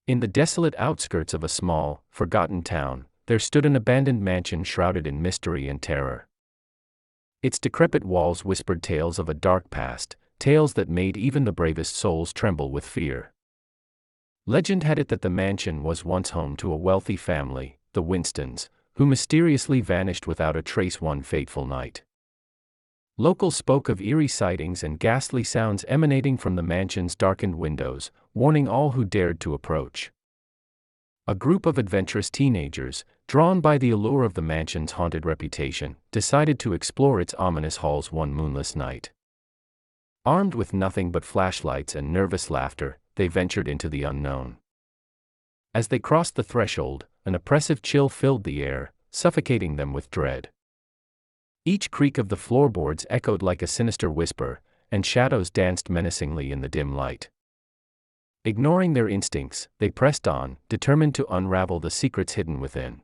In the desolate outskirts of a small, forgotten town, there stood an abandoned mansion shrouded in mystery and terror. Its decrepit walls whispered tales of a dark past, tales that made even the bravest souls tremble with fear. Legend had it that the mansion was once home to a wealthy family, the Winstons, who mysteriously vanished without a trace one fateful night. Locals spoke of eerie sightings and ghastly sounds emanating from the mansion's darkened windows, warning all who dared to approach. A group of adventurous teenagers, drawn by the allure of the mansion's haunted reputation, decided to explore its ominous halls one moonless night. Armed with nothing but flashlights and nervous laughter, they ventured into the unknown. As they crossed the threshold, an oppressive chill filled the air, suffocating them with dread. Each creak of the floorboards echoed like a sinister whisper, and shadows danced menacingly in the dim light. Ignoring their instincts, they pressed on, determined to unravel the secrets hidden within.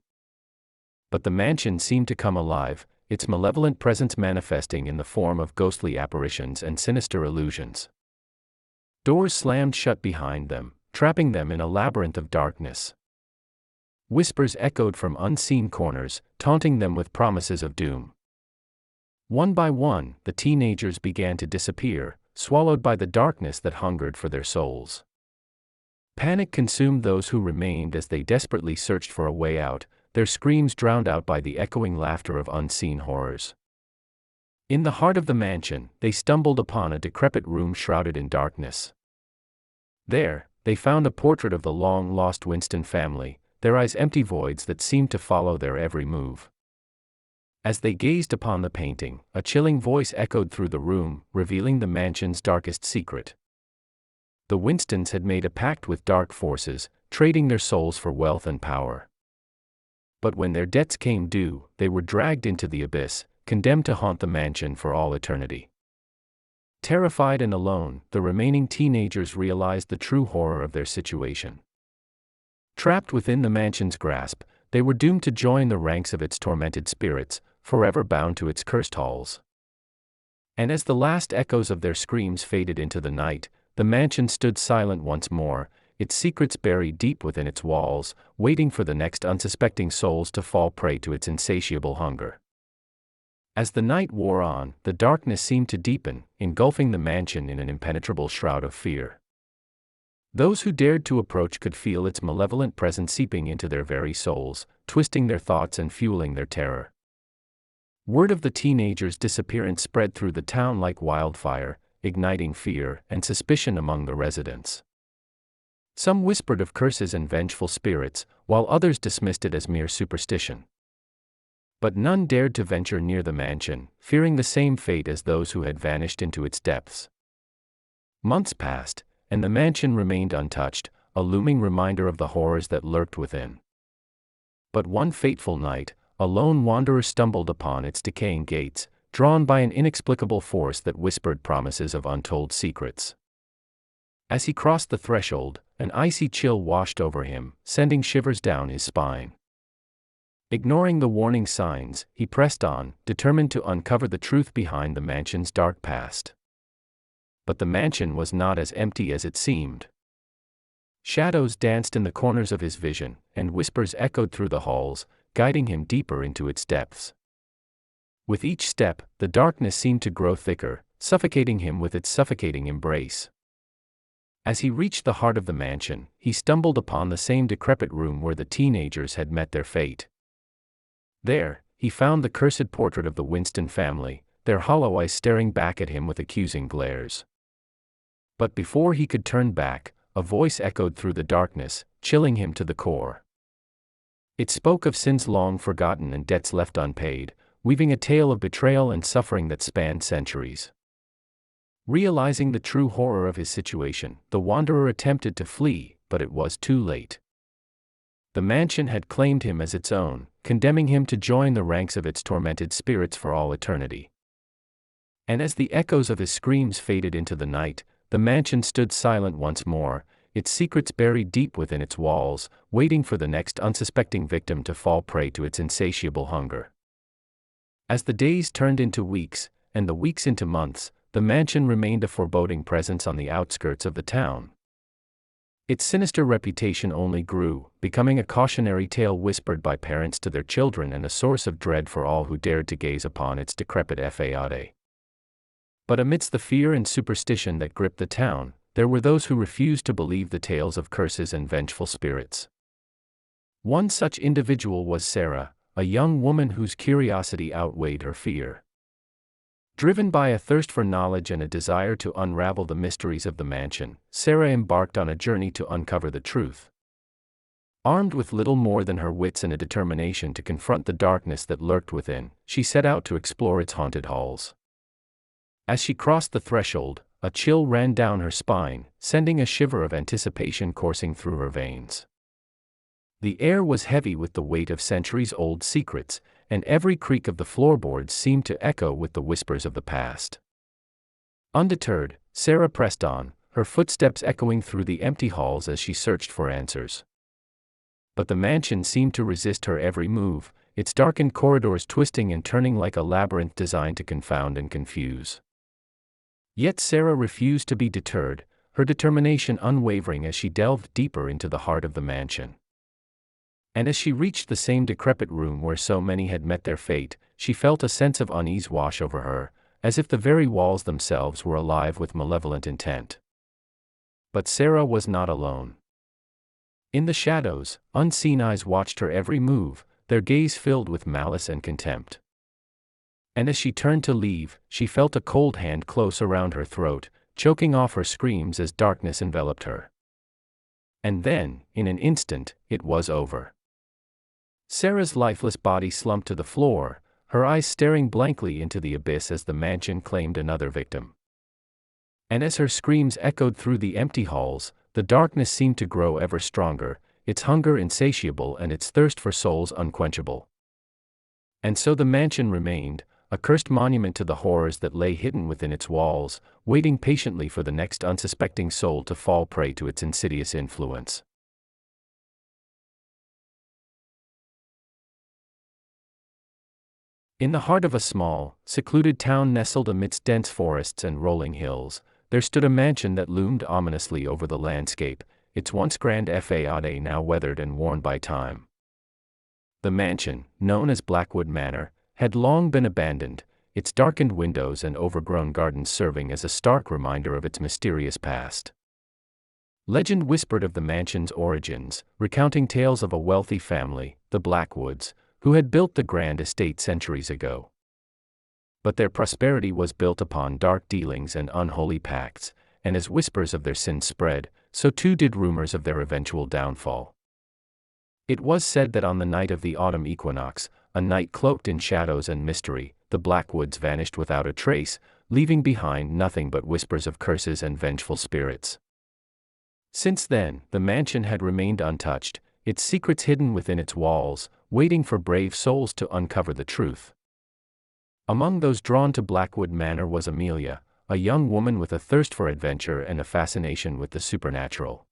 But the mansion seemed to come alive, its malevolent presence manifesting in the form of ghostly apparitions and sinister illusions. Doors slammed shut behind them, trapping them in a labyrinth of darkness. Whispers echoed from unseen corners, taunting them with promises of doom. One by one, the teenagers began to disappear, swallowed by the darkness that hungered for their souls. Panic consumed those who remained as they desperately searched for a way out, their screams drowned out by the echoing laughter of unseen horrors. In the heart of the mansion, they stumbled upon a decrepit room shrouded in darkness. There, they found a portrait of the long-lost Winston family, their eyes empty voids that seemed to follow their every move. As they gazed upon the painting, a chilling voice echoed through the room, revealing the mansion's darkest secret. The Winstons had made a pact with dark forces, trading their souls for wealth and power. But when their debts came due, they were dragged into the abyss, condemned to haunt the mansion for all eternity. Terrified and alone, the remaining teenagers realized the true horror of their situation. Trapped within the mansion's grasp, they were doomed to join the ranks of its tormented spirits, forever bound to its cursed halls. And as the last echoes of their screams faded into the night, the mansion stood silent once more, its secrets buried deep within its walls, waiting for the next unsuspecting souls to fall prey to its insatiable hunger. As the night wore on, the darkness seemed to deepen, engulfing the mansion in an impenetrable shroud of fear. Those who dared to approach could feel its malevolent presence seeping into their very souls, twisting their thoughts and fueling their terror. Word of the teenagers' disappearance spread through the town like wildfire, igniting fear and suspicion among the residents. Some whispered of curses and vengeful spirits, while others dismissed it as mere superstition. But none dared to venture near the mansion, fearing the same fate as those who had vanished into its depths. Months passed, and the mansion remained untouched, a looming reminder of the horrors that lurked within. But one fateful night, a lone wanderer stumbled upon its decaying gates, drawn by an inexplicable force that whispered promises of untold secrets. As he crossed the threshold, an icy chill washed over him, sending shivers down his spine. Ignoring the warning signs, he pressed on, determined to uncover the truth behind the mansion's dark past. But the mansion was not as empty as it seemed. Shadows danced in the corners of his vision, and whispers echoed through the halls, guiding him deeper into its depths. With each step, the darkness seemed to grow thicker, suffocating him with its suffocating embrace. As he reached the heart of the mansion, he stumbled upon the same decrepit room where the teenagers had met their fate. There, he found the cursed portrait of the Winston family, their hollow eyes staring back at him with accusing glares. But before he could turn back, a voice echoed through the darkness, chilling him to the core. It spoke of sins long forgotten and debts left unpaid, weaving a tale of betrayal and suffering that spanned centuries. Realizing the true horror of his situation, the wanderer attempted to flee, but it was too late. The mansion had claimed him as its own, condemning him to join the ranks of its tormented spirits for all eternity. And as the echoes of his screams faded into the night, the mansion stood silent once more, its secrets buried deep within its walls, waiting for the next unsuspecting victim to fall prey to its insatiable hunger. As the days turned into weeks, and the weeks into months, the mansion remained a foreboding presence on the outskirts of the town. Its sinister reputation only grew, becoming a cautionary tale whispered by parents to their children and a source of dread for all who dared to gaze upon its decrepit facade. But amidst the fear and superstition that gripped the town, there were those who refused to believe the tales of curses and vengeful spirits. One such individual was Sarah, a young woman whose curiosity outweighed her fear. Driven by a thirst for knowledge and a desire to unravel the mysteries of the mansion, Sarah embarked on a journey to uncover the truth. Armed with little more than her wits and a determination to confront the darkness that lurked within, she set out to explore its haunted halls. As she crossed the threshold, a chill ran down her spine, sending a shiver of anticipation coursing through her veins. The air was heavy with the weight of centuries-old secrets, and every creak of the floorboards seemed to echo with the whispers of the past. Undeterred, Sarah pressed on, her footsteps echoing through the empty halls as she searched for answers. But the mansion seemed to resist her every move, its darkened corridors twisting and turning like a labyrinth designed to confound and confuse. Yet Sarah refused to be deterred, her determination unwavering as she delved deeper into the heart of the mansion. And as she reached the same decrepit room where so many had met their fate, she felt a sense of unease wash over her, as if the very walls themselves were alive with malevolent intent. But Sarah was not alone. In the shadows, unseen eyes watched her every move, their gaze filled with malice and contempt. And as she turned to leave, she felt a cold hand close around her throat, choking off her screams as darkness enveloped her. And then, in an instant, it was over. Sarah's lifeless body slumped to the floor, her eyes staring blankly into the abyss as the mansion claimed another victim. And as her screams echoed through the empty halls, the darkness seemed to grow ever stronger, its hunger insatiable and its thirst for souls unquenchable. And so the mansion remained, a cursed monument to the horrors that lay hidden within its walls, waiting patiently for the next unsuspecting soul to fall prey to its insidious influence. In the heart of a small, secluded town nestled amidst dense forests and rolling hills, there stood a mansion that loomed ominously over the landscape, its once grand facade now weathered and worn by time. The mansion, known as Blackwood Manor, had long been abandoned, its darkened windows and overgrown gardens serving as a stark reminder of its mysterious past. Legend whispered of the mansion's origins, recounting tales of a wealthy family, the Blackwoods, who had built the grand estate centuries ago. But their prosperity was built upon dark dealings and unholy pacts, and as whispers of their sins spread, so too did rumors of their eventual downfall. It was said that on the night of the autumn equinox, a night cloaked in shadows and mystery, the Blackwoods vanished without a trace, leaving behind nothing but whispers of curses and vengeful spirits. Since then, the mansion had remained untouched, its secrets hidden within its walls, waiting for brave souls to uncover the truth. Among those drawn to Blackwood Manor was Amelia, a young woman with a thirst for adventure and a fascination with the supernatural.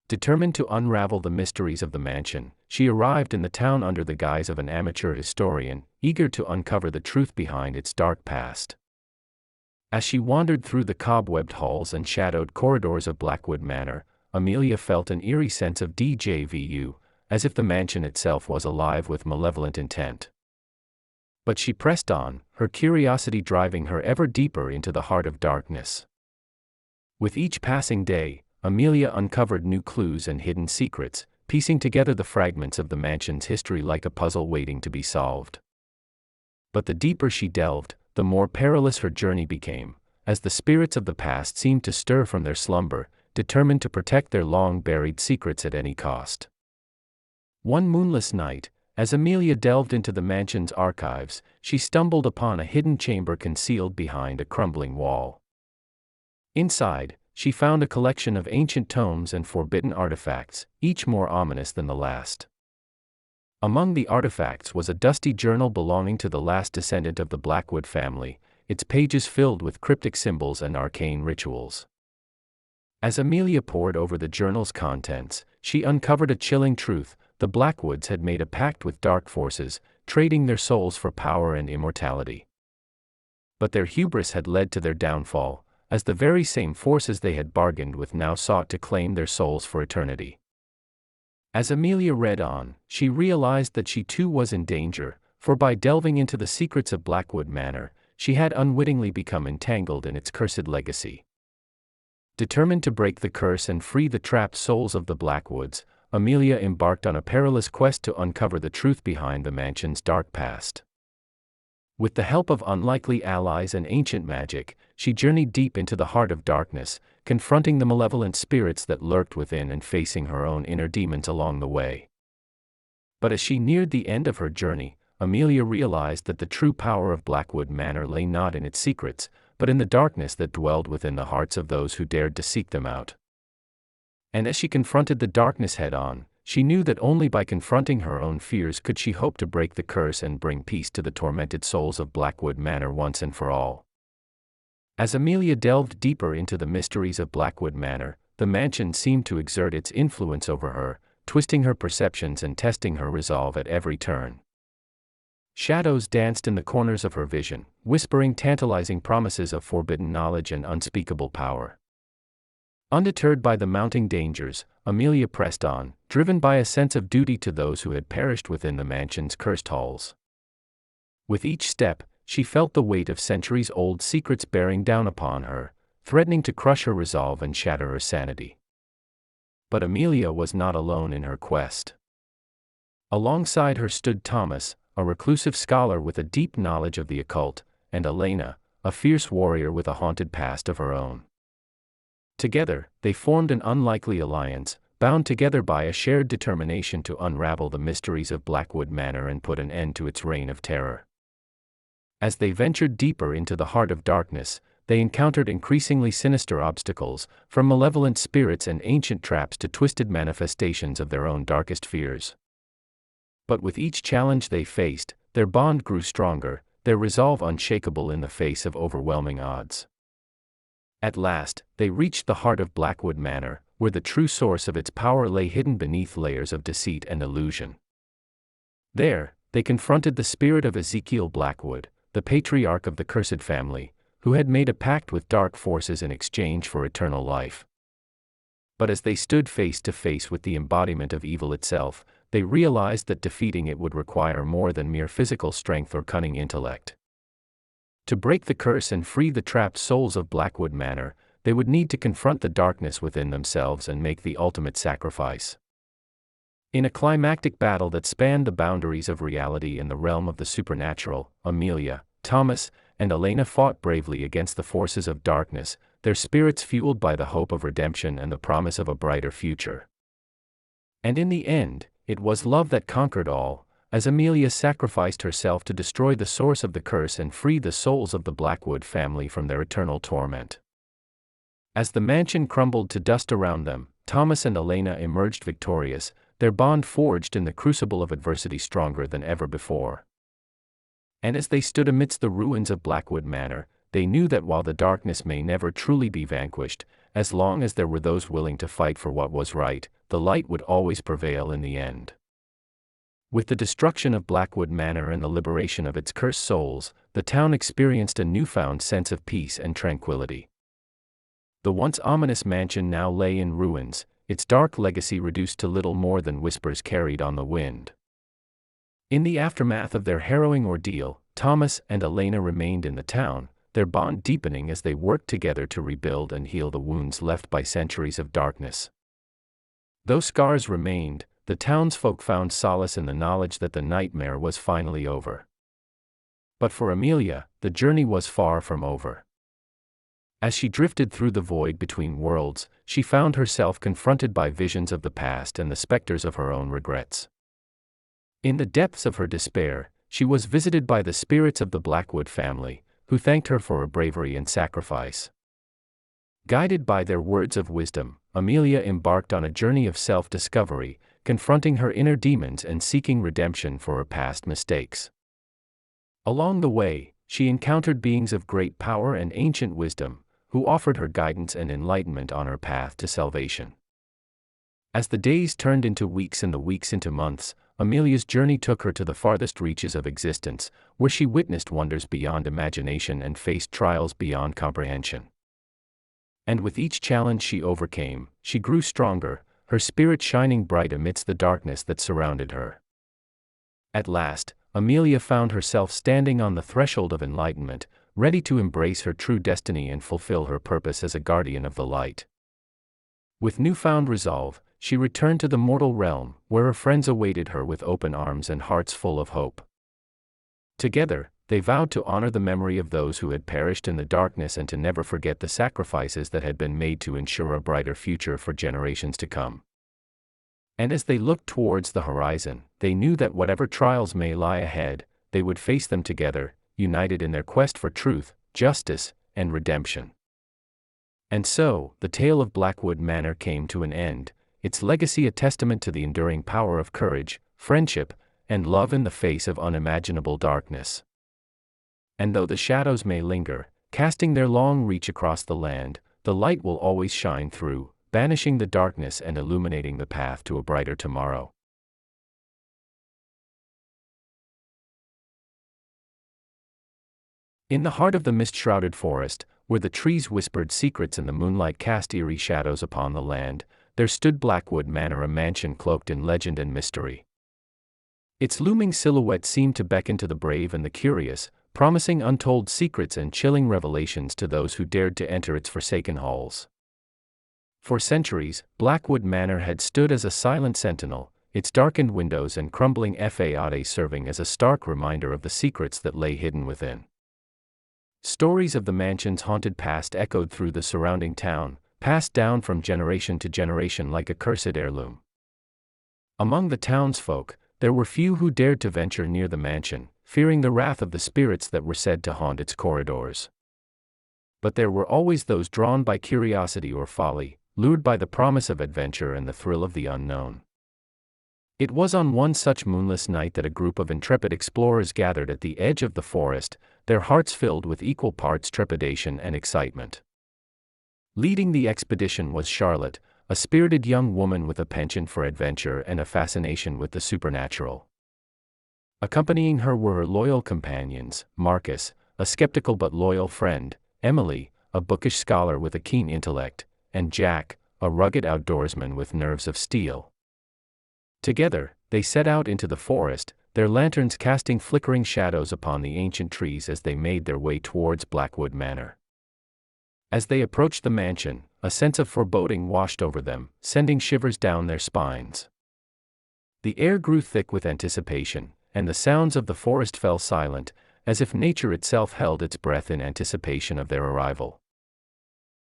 Determined to unravel the mysteries of the mansion, she arrived in the town under the guise of an amateur historian, eager to uncover the truth behind its dark past. As she wandered through the cobwebbed halls and shadowed corridors of Blackwood Manor, Amelia felt an eerie sense of déjà vu, as if the mansion itself was alive with malevolent intent. But she pressed on, her curiosity driving her ever deeper into the heart of darkness. With each passing day, Amelia uncovered new clues and hidden secrets, piecing together the fragments of the mansion's history like a puzzle waiting to be solved. But the deeper she delved, the more perilous her journey became, as the spirits of the past seemed to stir from their slumber, determined to protect their long-buried secrets at any cost. One moonless night, as Amelia delved into the mansion's archives, she stumbled upon a hidden chamber concealed behind a crumbling wall. Inside, she found a collection of ancient tomes and forbidden artifacts, each more ominous than the last. Among the artifacts was a dusty journal belonging to the last descendant of the Blackwood family, its pages filled with cryptic symbols and arcane rituals. As Amelia pored over the journal's contents, she uncovered a chilling truth: the Blackwoods had made a pact with dark forces, trading their souls for power and immortality. But their hubris had led to their downfall, as the very same forces they had bargained with now sought to claim their souls for eternity. As Amelia read on, she realized that she too was in danger, for by delving into the secrets of Blackwood Manor, she had unwittingly become entangled in its cursed legacy. Determined to break the curse and free the trapped souls of the Blackwoods, Amelia embarked on a perilous quest to uncover the truth behind the mansion's dark past. With the help of unlikely allies and ancient magic, she journeyed deep into the heart of darkness, confronting the malevolent spirits that lurked within and facing her own inner demons along the way. But as she neared the end of her journey, Amelia realized that the true power of Blackwood Manor lay not in its secrets, but in the darkness that dwelled within the hearts of those who dared to seek them out. And as she confronted the darkness head-on, she knew that only by confronting her own fears could she hope to break the curse and bring peace to the tormented souls of Blackwood Manor once and for all. As Amelia delved deeper into the mysteries of Blackwood Manor, the mansion seemed to exert its influence over her, twisting her perceptions and testing her resolve at every turn. Shadows danced in the corners of her vision, whispering tantalizing promises of forbidden knowledge and unspeakable power. Undeterred by the mounting dangers, Amelia pressed on, driven by a sense of duty to those who had perished within the mansion's cursed halls. With each step, she felt the weight of centuries-old secrets bearing down upon her, threatening to crush her resolve and shatter her sanity. But Amelia was not alone in her quest. Alongside her stood Thomas, a reclusive scholar with a deep knowledge of the occult, and Elena, a fierce warrior with a haunted past of her own. Together, they formed an unlikely alliance, bound together by a shared determination to unravel the mysteries of Blackwood Manor and put an end to its reign of terror. As they ventured deeper into the heart of darkness, they encountered increasingly sinister obstacles, from malevolent spirits and ancient traps to twisted manifestations of their own darkest fears. But with each challenge they faced, their bond grew stronger, their resolve unshakable in the face of overwhelming odds. At last, they reached the heart of Blackwood Manor, where the true source of its power lay hidden beneath layers of deceit and illusion. There, they confronted the spirit of Ezekiel Blackwood, the patriarch of the cursed family, who had made a pact with dark forces in exchange for eternal life. But as they stood face to face with the embodiment of evil itself, they realized that defeating it would require more than mere physical strength or cunning intellect. To break the curse and free the trapped souls of Blackwood Manor, they would need to confront the darkness within themselves and make the ultimate sacrifice. In a climactic battle that spanned the boundaries of reality and the realm of the supernatural, Amelia, Thomas, and Elena fought bravely against the forces of darkness, their spirits fueled by the hope of redemption and the promise of a brighter future. And in the end, it was love that conquered all, as Amelia sacrificed herself to destroy the source of the curse and free the souls of the Blackwood family from their eternal torment. As the mansion crumbled to dust around them, Thomas and Elena emerged victorious, their bond forged in the crucible of adversity stronger than ever before. And as they stood amidst the ruins of Blackwood Manor, they knew that while the darkness may never truly be vanquished, as long as there were those willing to fight for what was right, the light would always prevail in the end. With the destruction of Blackwood Manor and the liberation of its cursed souls, the town experienced a newfound sense of peace and tranquility. The once ominous mansion now lay in ruins, its dark legacy reduced to little more than whispers carried on the wind. In the aftermath of their harrowing ordeal, Thomas and Elena remained in the town, their bond deepening as they worked together to rebuild and heal the wounds left by centuries of darkness. Though scars remained, the townsfolk found solace in the knowledge that the nightmare was finally over. But for Amelia, the journey was far from over. As she drifted through the void between worlds, she found herself confronted by visions of the past and the specters of her own regrets. In the depths of her despair, she was visited by the spirits of the Blackwood family, who thanked her for her bravery and sacrifice. Guided by their words of wisdom, Amelia embarked on a journey of self-discovery, confronting her inner demons and seeking redemption for her past mistakes. Along the way, she encountered beings of great power and ancient wisdom, who offered her guidance and enlightenment on her path to salvation. As the days turned into weeks and the weeks into months, Amelia's journey took her to the farthest reaches of existence, where she witnessed wonders beyond imagination and faced trials beyond comprehension. And with each challenge she overcame, she grew stronger, her spirit shining bright amidst the darkness that surrounded her. At last, Amelia found herself standing on the threshold of enlightenment, ready to embrace her true destiny and fulfill her purpose as a guardian of the light. With newfound resolve, she returned to the mortal realm, where her friends awaited her with open arms and hearts full of hope. Together, they vowed to honor the memory of those who had perished in the darkness and to never forget the sacrifices that had been made to ensure a brighter future for generations to come. And as they looked towards the horizon, they knew that whatever trials may lie ahead, they would face them together, united in their quest for truth, justice, and redemption. And so, the tale of Blackwood Manor came to an end, its legacy a testament to the enduring power of courage, friendship, and love in the face of unimaginable darkness. And though the shadows may linger, casting their long reach across the land, the light will always shine through, banishing the darkness and illuminating the path to a brighter tomorrow. In the heart of the mist-shrouded forest, where the trees whispered secrets and the moonlight cast eerie shadows upon the land, there stood Blackwood Manor, a mansion cloaked in legend and mystery. Its looming silhouette seemed to beckon to the brave and the curious, promising untold secrets and chilling revelations to those who dared to enter its forsaken halls. For centuries, Blackwood Manor had stood as a silent sentinel, its darkened windows and crumbling facade serving as a stark reminder of the secrets that lay hidden within. Stories of the mansion's haunted past echoed through the surrounding town, passed down from generation to generation like a cursed heirloom. Among the townsfolk, there were few who dared to venture near the mansion, fearing the wrath of the spirits that were said to haunt its corridors. But there were always those drawn by curiosity or folly, lured by the promise of adventure and the thrill of the unknown. It was on one such moonless night that a group of intrepid explorers gathered at the edge of the forest, their hearts filled with equal parts trepidation and excitement. Leading the expedition was Charlotte, a spirited young woman with a penchant for adventure and a fascination with the supernatural. Accompanying her were her loyal companions, Marcus, a skeptical but loyal friend, Emily, a bookish scholar with a keen intellect, and Jack, a rugged outdoorsman with nerves of steel. Together, they set out into the forest, their lanterns casting flickering shadows upon the ancient trees as they made their way towards Blackwood Manor. As they approached the mansion, a sense of foreboding washed over them, sending shivers down their spines. The air grew thick with anticipation, and the sounds of the forest fell silent, as if nature itself held its breath in anticipation of their arrival.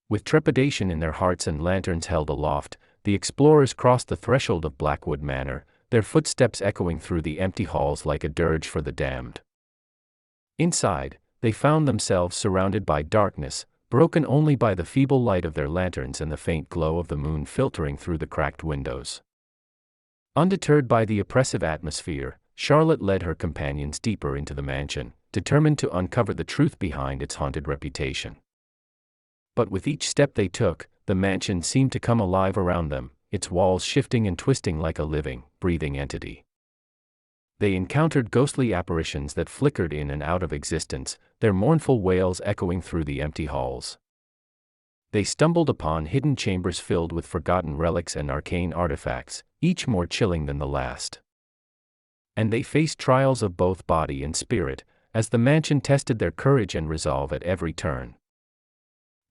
With trepidation in their hearts and lanterns held aloft, the explorers crossed the threshold of Blackwood Manor, their footsteps echoing through the empty halls like a dirge for the damned. Inside, they found themselves surrounded by darkness, broken only by the feeble light of their lanterns and the faint glow of the moon filtering through the cracked windows. Undeterred by the oppressive atmosphere, Charlotte led her companions deeper into the mansion, determined to uncover the truth behind its haunted reputation. But with each step they took, the mansion seemed to come alive around them, its walls shifting and twisting like a living, breathing entity. They encountered ghostly apparitions that flickered in and out of existence, their mournful wails echoing through the empty halls. They stumbled upon hidden chambers filled with forgotten relics and arcane artifacts, each more chilling than the last. And they faced trials of both body and spirit, as the mansion tested their courage and resolve at every turn.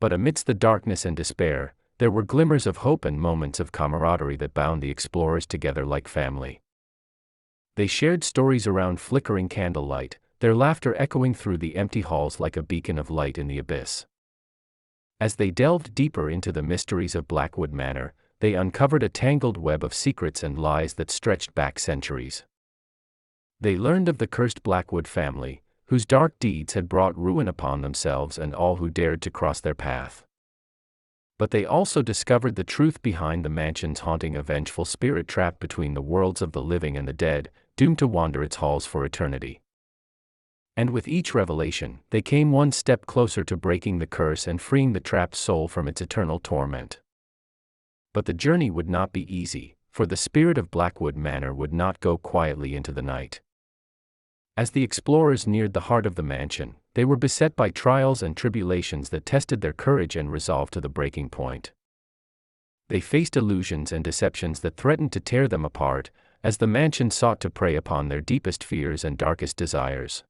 But amidst the darkness and despair, there were glimmers of hope and moments of camaraderie that bound the explorers together like family. They shared stories around flickering candlelight, their laughter echoing through the empty halls like a beacon of light in the abyss. As they delved deeper into the mysteries of Blackwood Manor, they uncovered a tangled web of secrets and lies that stretched back centuries. They learned of the cursed Blackwood family, whose dark deeds had brought ruin upon themselves and all who dared to cross their path. But they also discovered the truth behind the mansion's haunting, a vengeful spirit trapped between the worlds of the living and the dead, doomed to wander its halls for eternity. And with each revelation, they came one step closer to breaking the curse and freeing the trapped soul from its eternal torment. But the journey would not be easy, for the spirit of Blackwood Manor would not go quietly into the night. As the explorers neared the heart of the mansion, they were beset by trials and tribulations that tested their courage and resolve to the breaking point. They faced illusions and deceptions that threatened to tear them apart, as the mansion sought to prey upon their deepest fears and darkest desires.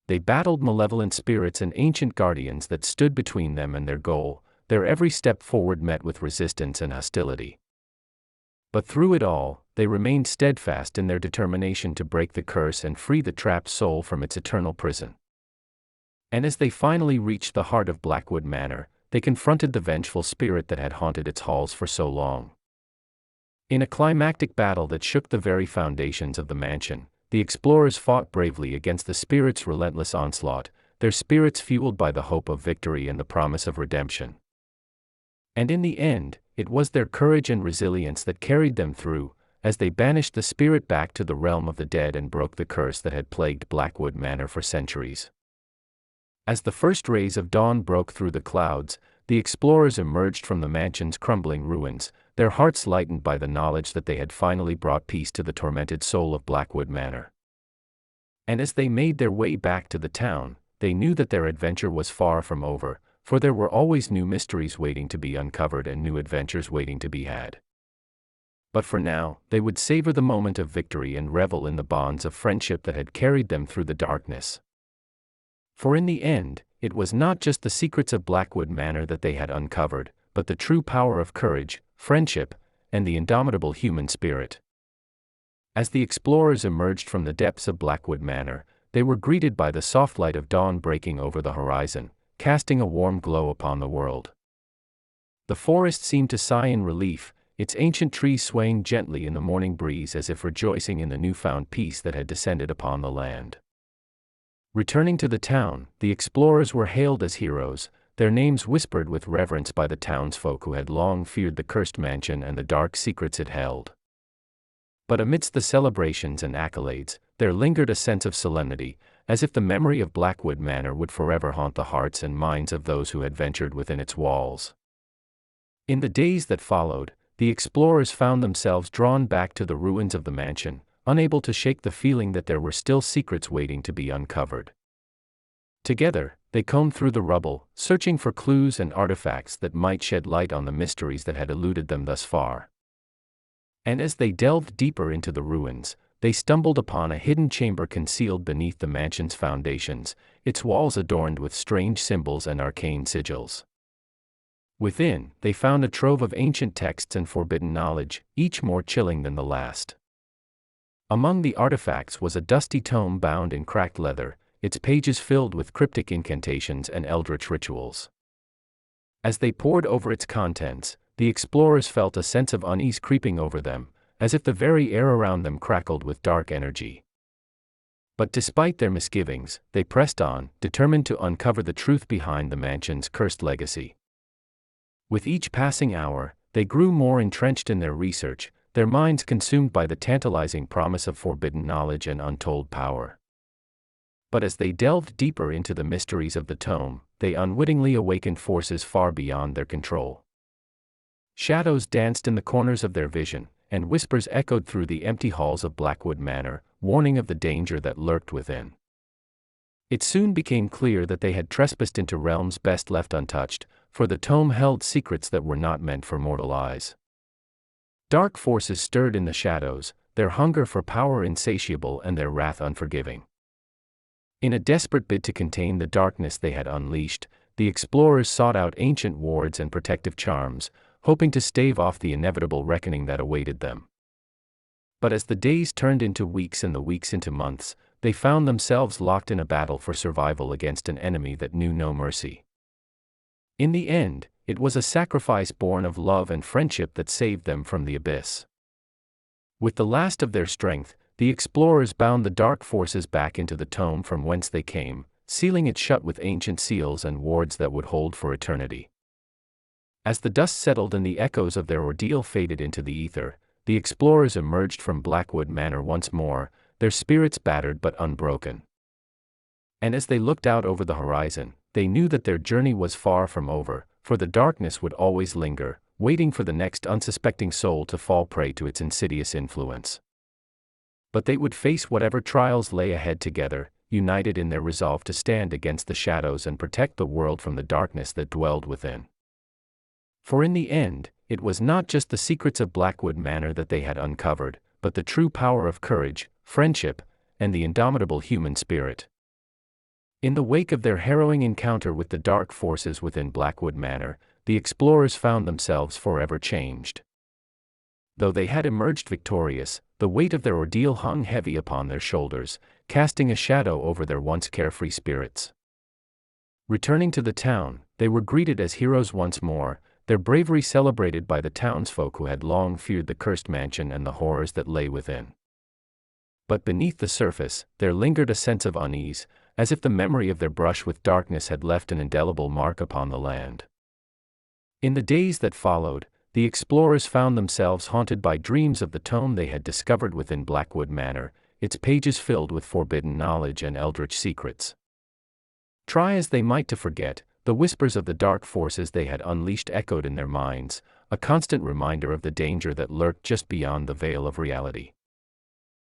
They battled malevolent spirits and ancient guardians that stood between them and their goal. Their every step forward met with resistance and hostility. But through it all, they remained steadfast in their determination to break the curse and free the trapped soul from its eternal prison. And as they finally reached the heart of Blackwood Manor, they confronted the vengeful spirit that had haunted its halls for so long. In a climactic battle that shook the very foundations of the mansion, the explorers fought bravely against the spirit's relentless onslaught, their spirits fueled by the hope of victory and the promise of redemption. And in the end, it was their courage and resilience that carried them through, as they banished the spirit back to the realm of the dead and broke the curse that had plagued Blackwood Manor for centuries. As the first rays of dawn broke through the clouds, the explorers emerged from the mansion's crumbling ruins, their hearts lightened by the knowledge that they had finally brought peace to the tormented soul of Blackwood Manor. And as they made their way back to the town, they knew that their adventure was far from over, for there were always new mysteries waiting to be uncovered and new adventures waiting to be had. But for now, they would savor the moment of victory and revel in the bonds of friendship that had carried them through the darkness. For in the end, it was not just the secrets of Blackwood Manor that they had uncovered, but the true power of courage, friendship, and the indomitable human spirit. As the explorers emerged from the depths of Blackwood Manor, they were greeted by the soft light of dawn breaking over the horizon, casting a warm glow upon the world. The forest seemed to sigh in relief, its ancient trees swaying gently in the morning breeze as if rejoicing in the newfound peace that had descended upon the land. Returning to the town, the explorers were hailed as heroes, their names whispered with reverence by the townsfolk who had long feared the cursed mansion and the dark secrets it held. But amidst the celebrations and accolades, there lingered a sense of solemnity, as if the memory of Blackwood Manor would forever haunt the hearts and minds of those who had ventured within its walls. In the days that followed, the explorers found themselves drawn back to the ruins of the mansion, unable to shake the feeling that there were still secrets waiting to be uncovered. Together, they combed through the rubble, searching for clues and artifacts that might shed light on the mysteries that had eluded them thus far. And as they delved deeper into the ruins, they stumbled upon a hidden chamber concealed beneath the mansion's foundations, its walls adorned with strange symbols and arcane sigils. Within, they found a trove of ancient texts and forbidden knowledge, each more chilling than the last. Among the artifacts was a dusty tome bound in cracked leather, its pages filled with cryptic incantations and eldritch rituals. As they pored over its contents, the explorers felt a sense of unease creeping over them, as if the very air around them crackled with dark energy. But despite their misgivings, they pressed on, determined to uncover the truth behind the mansion's cursed legacy. With each passing hour, they grew more entrenched in their research, their minds consumed by the tantalizing promise of forbidden knowledge and untold power. But as they delved deeper into the mysteries of the tome, they unwittingly awakened forces far beyond their control. Shadows danced in the corners of their vision, and whispers echoed through the empty halls of Blackwood Manor, warning of the danger that lurked within. It soon became clear that they had trespassed into realms best left untouched, for the tome held secrets that were not meant for mortal eyes. Dark forces stirred in the shadows, their hunger for power insatiable and their wrath unforgiving. In a desperate bid to contain the darkness they had unleashed, the explorers sought out ancient wards and protective charms, hoping to stave off the inevitable reckoning that awaited them. But as the days turned into weeks and the weeks into months, they found themselves locked in a battle for survival against an enemy that knew no mercy. In the end, it was a sacrifice born of love and friendship that saved them from the abyss. With the last of their strength, the explorers bound the dark forces back into the tome from whence they came, sealing it shut with ancient seals and wards that would hold for eternity. As the dust settled and the echoes of their ordeal faded into the ether, the explorers emerged from Blackwood Manor once more, their spirits battered but unbroken. And as they looked out over the horizon, they knew that their journey was far from over, for the darkness would always linger, waiting for the next unsuspecting soul to fall prey to its insidious influence. But they would face whatever trials lay ahead together, united in their resolve to stand against the shadows and protect the world from the darkness that dwelled within. For in the end, it was not just the secrets of Blackwood Manor that they had uncovered, but the true power of courage, friendship, and the indomitable human spirit. In the wake of their harrowing encounter with the dark forces within Blackwood Manor, the explorers found themselves forever changed. Though they had emerged victorious, the weight of their ordeal hung heavy upon their shoulders, casting a shadow over their once carefree spirits. Returning to the town, they were greeted as heroes once more, their bravery celebrated by the townsfolk who had long feared the cursed mansion and the horrors that lay within. But beneath the surface, there lingered a sense of unease, as if the memory of their brush with darkness had left an indelible mark upon the land. In the days that followed, the explorers found themselves haunted by dreams of the tome they had discovered within Blackwood Manor, its pages filled with forbidden knowledge and eldritch secrets. Try as they might to forget, the whispers of the dark forces they had unleashed echoed in their minds, a constant reminder of the danger that lurked just beyond the veil of reality.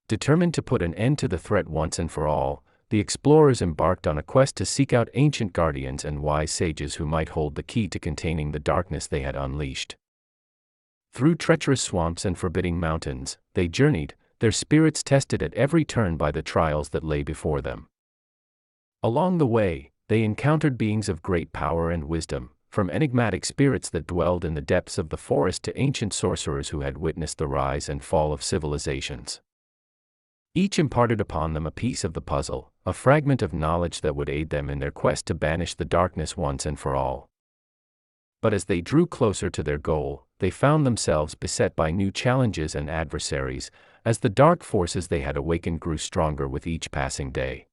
Determined to put an end to the threat once and for all, the explorers embarked on a quest to seek out ancient guardians and wise sages who might hold the key to containing the darkness they had unleashed. Through treacherous swamps and forbidding mountains, they journeyed, their spirits tested at every turn by the trials that lay before them. Along the way, they encountered beings of great power and wisdom, from enigmatic spirits that dwelled in the depths of the forest to ancient sorcerers who had witnessed the rise and fall of civilizations. Each imparted upon them a piece of the puzzle, a fragment of knowledge that would aid them in their quest to banish the darkness once and for all. But as they drew closer to their goal, they found themselves beset by new challenges and adversaries, as the dark forces they had awakened grew stronger with each passing day.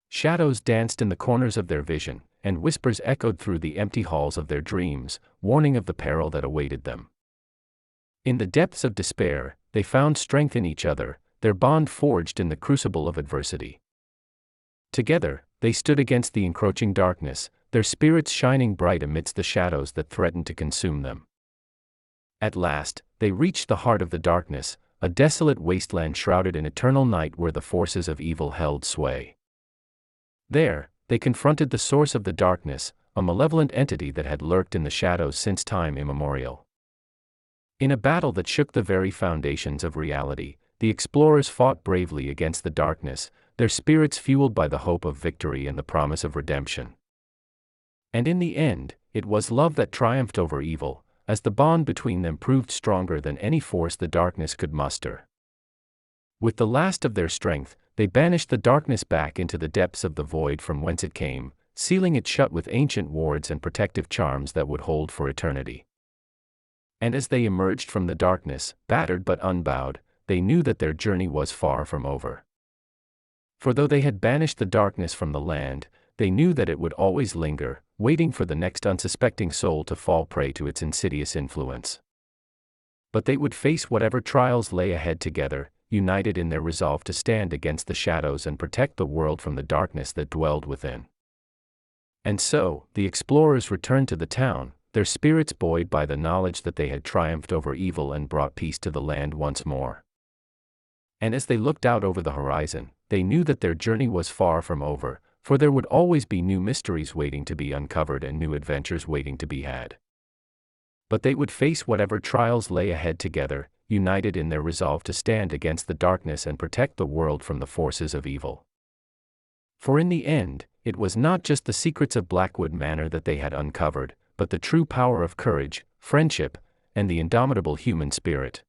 Shadows danced in the corners of their vision, and whispers echoed through the empty halls of their dreams, warning of the peril that awaited them. In the depths of despair, they found strength in each other, their bond forged in the crucible of adversity. Together, they stood against the encroaching darkness, their spirits shining bright amidst the shadows that threatened to consume them. At last, they reached the heart of the darkness, a desolate wasteland shrouded in eternal night where the forces of evil held sway. There, they confronted the source of the darkness, a malevolent entity that had lurked in the shadows since time immemorial. In a battle that shook the very foundations of reality, the explorers fought bravely against the darkness, their spirits fueled by the hope of victory and the promise of redemption. And in the end, it was love that triumphed over evil, as the bond between them proved stronger than any force the darkness could muster. With the last of their strength, they banished the darkness back into the depths of the void from whence it came, sealing it shut with ancient wards and protective charms that would hold for eternity. And as they emerged from the darkness, battered but unbowed, they knew that their journey was far from over. For though they had banished the darkness from the land, they knew that it would always linger, waiting for the next unsuspecting soul to fall prey to its insidious influence. But they would face whatever trials lay ahead together, united in their resolve to stand against the shadows and protect the world from the darkness that dwelled within. And so, the explorers returned to the town, their spirits buoyed by the knowledge that they had triumphed over evil and brought peace to the land once more. And as they looked out over the horizon, they knew that their journey was far from over, for there would always be new mysteries waiting to be uncovered and new adventures waiting to be had. But they would face whatever trials lay ahead together, united in their resolve to stand against the darkness and protect the world from the forces of evil. For in the end, it was not just the secrets of Blackwood Manor that they had uncovered, but the true power of courage, friendship, and the indomitable human spirit.